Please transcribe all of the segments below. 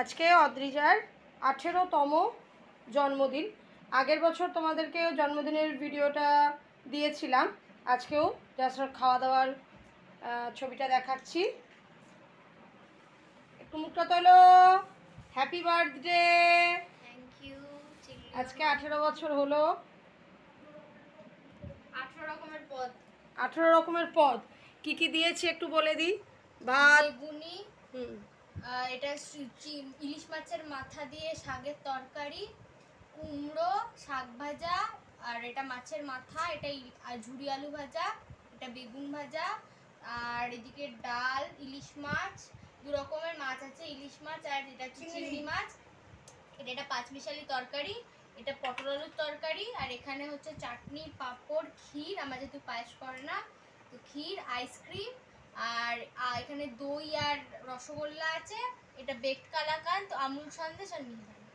আজকে অদ্রিজার 18তম জন্মদিন। আগের বছর তোমাদেরকে জন্মদিনের ভিডিওটা দিয়েছিলাম, আজকেও জাস্ট খাওয়া দাওয়ার ছবিটা দেখাচ্ছি। একটু মুখটা তোলো। Happy birthday. Thank you. আজকে 18 বছর হলো। 18 রকমের পদ। 18 রকমের পদ কি কি দিয়েছি একটু বলে দিই। ভাত, বেগুনি, এটা ইলিশ মাছের মাথা দিয়ে শাকের তরকারি, কুমড়ো, শাক ভাজা, আর এটা মাছের মাথা, এটা ঝুরি আলু ভাজা, এটা বেগুন ভাজা, আর এদিকে ডাল, ইলিশ মাছ, দু রকমের মাছ আছে, ইলিশ মাছ আর এটা চিংড়ি মাছ, এটা পাঁচমিশালি তরকারি, এটা পটল আলুর তরকারি, আর এখানে হচ্ছে চাটনি, পাঁপড়, ক্ষীর, আমার যেহেতু পায়েস করে না তো ক্ষীর, আইসক্রিম, আর এখানে দই আর রসগোল্লা আছে, এটা বেকড কালাকান্দ, আমুল সন্দেশ আর মিহিদানা।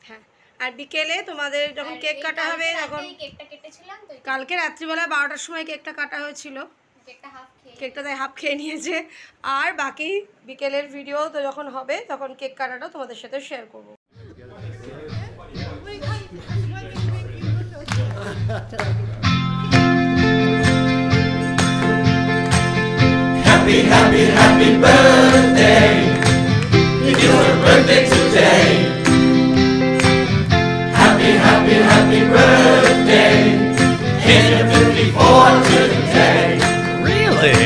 হ্যাঁ, আর বিকেলে তোমাদের যখন কেক কাটা হবে, যখন কেকটা কেটেছিলাম তো কালকে রাত্রিবেলা 12টার সময় কেকটা কাটা হয়েছিল, কেকটা তাই হাফ খেয়ে নিয়েছে। আর বাকি বিকেলের ভিডিও তো যখন হবে তখন কেক কাটাটা তোমাদের সাথে শেয়ার করবো। Happy, happy, happy birthday. It's your birthday today. Happy, happy, happy birthday. Hit 54 today. Really?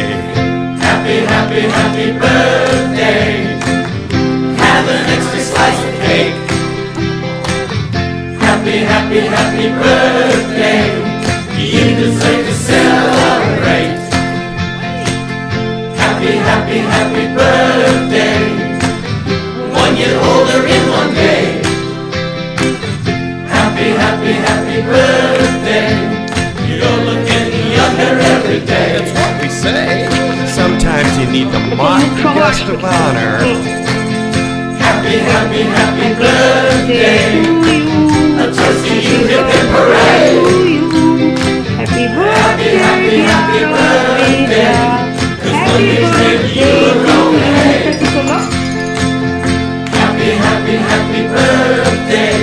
Happy, happy, happy birthday. Have an extra slice of cake. Happy, happy, happy birthday. You deserve to celebrate. Happy, happy, happy birthday. 1 year older in 1 day. Happy, happy, happy birthday. You're looking younger every day. That's what we say. Sometimes you need the mock guest of honor. Happy, happy, happy birthday. A toast to you, hip and hooray. Happy Happy, birthday, happy, happy birthday. 'Cause one day's maybe you were wrong. Happy, happy, happy birthday.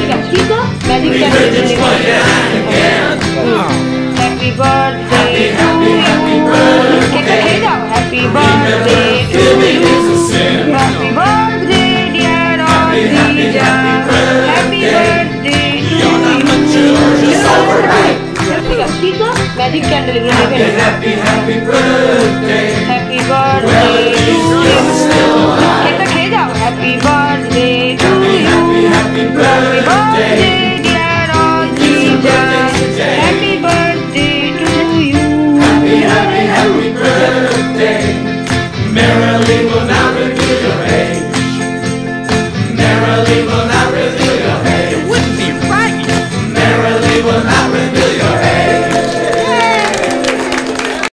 We heard it 29 again. Happy birthday Happy, to happy, happy you. birthday. Happy Remember, birthday to giving you. is a sin. Happy birthday, dear Happy, happy, Adija. happy Happy birthday. birthday to You're not you. mature, just overnight. Magic candle Happy, happy, happy birthday. Happy Well, at birthday least to you're you. still alive. Happy birthday to Happy, you. happy, happy Happy birthday. birthday, dear Adija. Happy birthday to you. Happy, happy, happy birthday. Merrily we'll